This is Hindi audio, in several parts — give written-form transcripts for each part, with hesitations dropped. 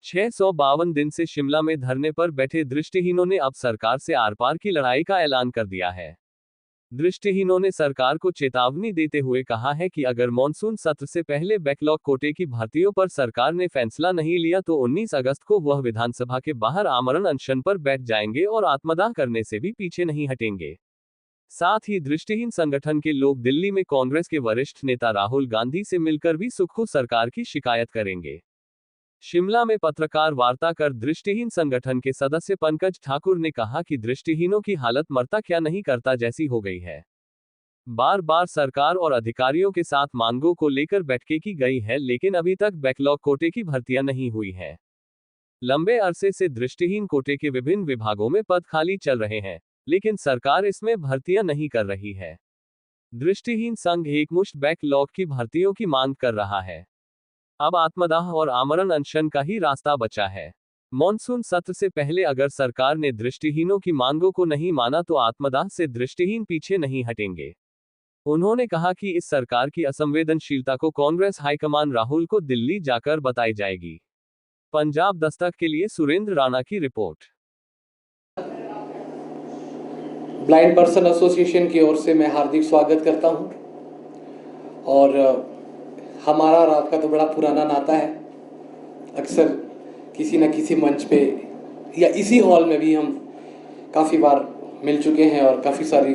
652 दिन से शिमला में धरने पर बैठे दृष्टिहीनों ने अब सरकार से आर पार की लड़ाई का ऐलान कर दिया है। दृष्टिहीनों ने सरकार को चेतावनी देते हुए कहा है कि अगर मॉनसून सत्र से पहले बैकलॉग कोटे की भर्तियों पर सरकार ने फैसला नहीं लिया तो 19 अगस्त को वह विधानसभा के बाहर आमरण अनशन पर बैठ जाएंगे और आत्मदाह करने से भी पीछे नहीं हटेंगे। साथ ही दृष्टिहीन संगठन के लोग दिल्ली में कांग्रेस के वरिष्ठ नेता राहुल गांधी से मिलकर भी सुक्खू सरकार की शिकायत करेंगे। शिमला में पत्रकार वार्ता कर दृष्टिहीन संगठन के सदस्य पंकज ठाकुर ने कहा कि दृष्टिहीनों की हालत मरता क्या नहीं करता जैसी हो गई है। बार बार सरकार और अधिकारियों के साथ मांगों को लेकर बैठकें की गई है, लेकिन अभी तक बैकलॉग कोटे की भर्तियां नहीं हुई हैं। लंबे अरसे से दृष्टिहीन कोटे के विभिन्न विभागों में पद खाली चल रहे हैं, लेकिन सरकार इसमें भर्तियां नहीं कर रही है। दृष्टिहीन संघ एकमुश्त बैकलॉग की भर्तियों की मांग कर रहा है। अब आत्मदाह और आमरण अनशन का ही रास्ता बचा है। मॉनसून सत्र से पहले अगर सरकार ने दृष्टिहीनों की मांगों को नहीं माना तो आत्मदाह से दृष्टिहीन पीछे नहीं हटेंगे। उन्होंने कहा कि इस सरकार की असंवेदनशीलता को कांग्रेस हाईकमान राहुल को दिल्ली जाकर बताई जाएगी। पंजाब दस्तक के लिए सुरेंद्र राणा की रिपोर्ट। ब्लाइंड पर्सन एसोसिएशन की ओर से मैं हार्दिक स्वागत करता हूं। और हमारा और आपका तो बड़ा पुराना नाता है। अक्सर किसी न किसी मंच पे या इसी हॉल में भी हम काफ़ी बार मिल चुके हैं और काफ़ी सारी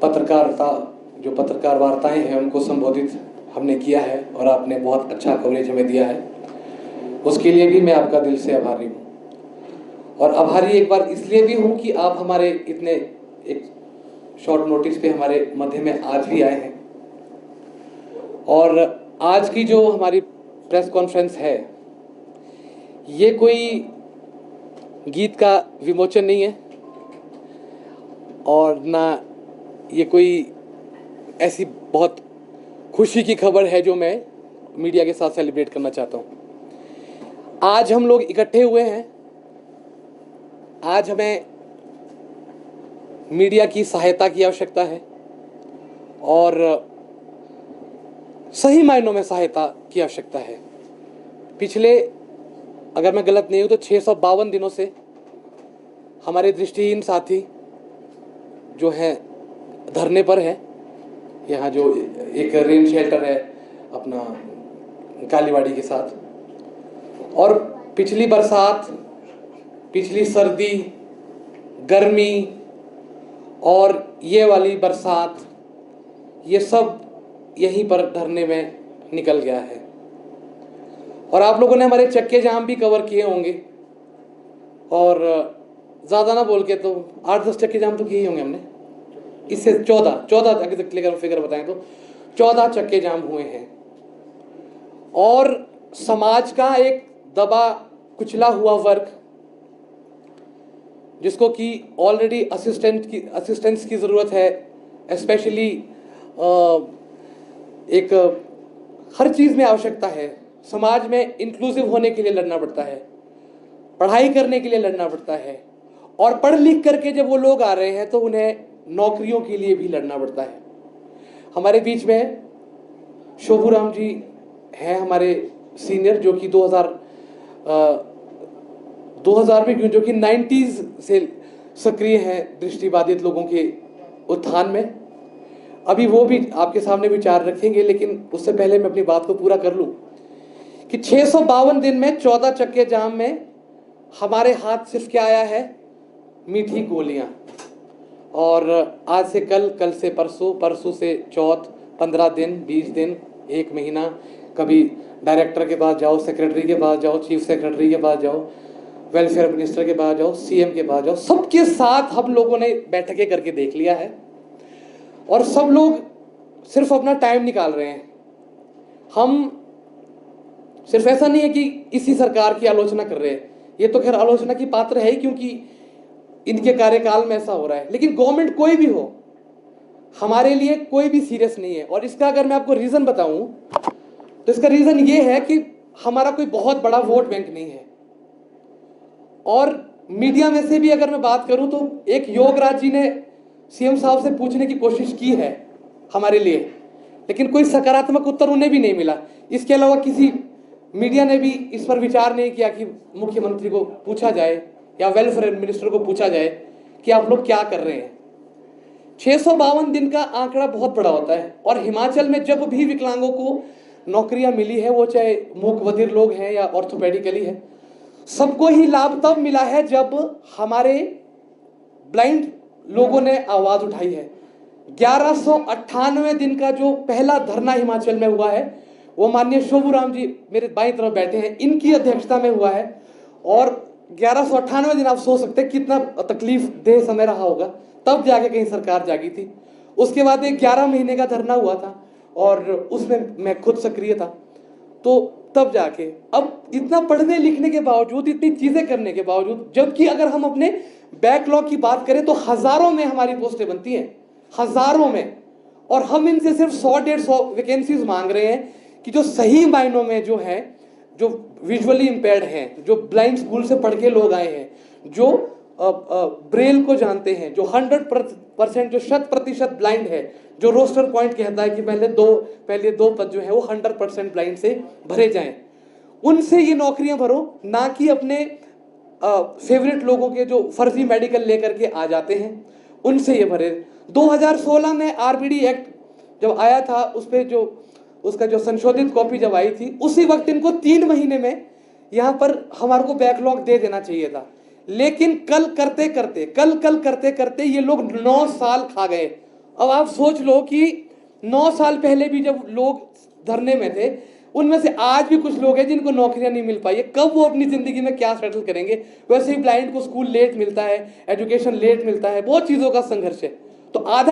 पत्रकार वार्ताएं हैं उनको संबोधित हमने किया है और आपने बहुत अच्छा कवरेज हमें दिया है। उसके लिए भी मैं आपका दिल से आभारी हूँ। और आभारी एक बार इसलिए भी हूँ कि आप हमारे इतने एक शॉर्ट नोटिस पे हमारे मध्य में आज भी आए हैं। और आज की जो हमारी प्रेस कॉन्फ्रेंस है, ये कोई गीत का विमोचन नहीं है और ना ये कोई ऐसी बहुत खुशी की खबर है जो मैं मीडिया के साथ सेलिब्रेट करना चाहता हूँ। आज हम लोग इकट्ठे हुए हैं। आज हमें मीडिया की सहायता की आवश्यकता है और सही मायनों में सहायता की आवश्यकता है। पिछले, अगर मैं गलत नहीं हूं तो 652 दिनों से हमारे दृष्टिहीन साथी जो हैं धरने पर हैं। यहाँ जो एक रेन शेल्टर है अपना कालीवाड़ी के साथ, और पिछली बरसात, पिछली सर्दी, गर्मी और ये वाली बरसात, ये सब यहीं पर धरने में निकल गया है। और आप लोगों ने हमारे चक्के जाम भी कवर किए होंगे और ज़्यादा ना बोल के तो 8-10 चक्के जाम तो किए ही होंगे हमने। इससे 14 अगर तक लेकर फिगर बताएं तो 14 चक्के जाम हुए हैं। और समाज का एक दबा कुचला हुआ वर्ग जिसको कि ऑलरेडी असिस्टेंस की ज़रूरत है, स्पेशली एक हर चीज़ में आवश्यकता है। समाज में इंक्लूसिव होने के लिए लड़ना पड़ता है, पढ़ाई करने के लिए लड़ना पड़ता है, और पढ़ लिख करके जब वो लोग आ रहे हैं तो उन्हें नौकरियों के लिए भी लड़ना पड़ता है। हमारे बीच में शोभू राम जी हैं, हमारे सीनियर, जो कि 2000 में, जो कि 90s से सक्रिय हैं दृष्टिबाधित लोगों के उत्थान में। अभी वो भी आपके सामने विचार रखेंगे, लेकिन उससे पहले मैं अपनी बात को पूरा कर लूं कि 652 दिन में 14 चक्के जाम में हमारे हाथ सिर्फ क्या आया है? मीठी गोलियां। और आज से कल, कल से परसों, परसों से चौथ, 15 दिन, 20 दिन, 1 महीना, कभी डायरेक्टर के पास जाओ, सेक्रेटरी के पास जाओ, चीफ सेक्रेटरी के पास जाओ, वेलफेयर मिनिस्टर के पास जाओ, सीएम के पास जाओ, सबके साथ हम लोगों ने बैठकें करके देख लिया है। और सब लोग सिर्फ अपना टाइम निकाल रहे हैं। हम सिर्फ ऐसा नहीं है कि इसी सरकार की आलोचना कर रहे हैं, ये तो खैर आलोचना की पात्र है ही, क्योंकि इनके कार्यकाल में ऐसा हो रहा है। लेकिन गवर्नमेंट कोई भी हो, हमारे लिए कोई भी सीरियस नहीं है। और इसका अगर मैं आपको रीजन बताऊं तो इसका रीजन ये है कि हमारा कोई बहुत बड़ा वोट बैंक नहीं है। और मीडिया में से भी अगर मैं बात करूं तो एक योगराज जी ने सीएम साहब से पूछने की कोशिश की है हमारे लिए, लेकिन कोई सकारात्मक उत्तर उन्हें भी नहीं मिला। इसके अलावा किसी मीडिया ने भी इस पर विचार नहीं किया कि मुख्यमंत्री को पूछा जाए या वेलफेयर मिनिस्टर को पूछा जाए कि आप लोग क्या कर रहे हैं। 652 दिन का आंकड़ा बहुत बड़ा होता है और हिमाचल में जब भी विकलांगों को नौकरियां मिली है, वो चाहे मूक बधिर लोग हैं या ऑर्थोपेडिकली है, सबको ही लाभ तब मिला है जब हमारे ब्लाइंड लोगों ने आवाज उठाई है। 1198 दिन का जो पहला धरना हिमाचल में हुआ है वो माननीय शोभूराम जी मेरे बाईं तरफ बैठे हैं, इनकी अध्यक्षता में हुआ है। और 1198 दिन आप सोच सकते हैं कितना तकलीफ देह समय रहा होगा, तब जाके कहीं सरकार जागी थी। उसके बाद एक 11 महीने का धरना हुआ था और उसमें मैं खुद सक्रिय था, तो तब जाके अब इतना पढ़ने लिखने के बावजूद, इतनी चीजें करने के बावजूद, जबकि अगर हम अपने बैकलॉग की बात करें तो हजारों में हमारी पोस्टें बनती हैं, हजारों में, और हम इनसे सिर्फ 100-150 वैकेंसीज मांग रहे हैं कि जो सही मायनों में जो है, जो विजुअली इम्पेयर्ड हैं, जो ब्लाइंड स्कूल से पढ़ के लोग आए हैं, जो ब्रेल को जानते हैं, जो 100%, जो 100% ब्लाइंड है, जो रोस्टर पॉइंट कहता है कि पहले दो पद जो है वो 100% ब्लाइंड से भरे जाएं, उनसे ये नौकरियां भरो, ना कि अपने फेवरेट लोगों के जो फर्जी मेडिकल लेकर के आ जाते हैं उनसे ये भरे। 2016 में आरबीडी एक्ट जब आया था, उस पर जो उसका जो संशोधित कॉपी जब आई थी, उसी वक्त इनको 3 महीने में यहाँ पर हमारे को बैकलॉग दे देना चाहिए था, लेकिन कल करते करते ये लोग 9 साल खा गए। अब आप सोच लो कि 9 साल पहले भी जब लोग धरने में थे, उनमें से आज भी कुछ लोग हैं जिनको नौकरियां नहीं मिल पाई है। कब वो अपनी जिंदगी में क्या सेटल करेंगे। वैसे ही ब्लाइंड को स्कूल लेट मिलता है, एजुकेशन लेट मिलता है, बहुत चीजों का संघर्ष है। तो आधा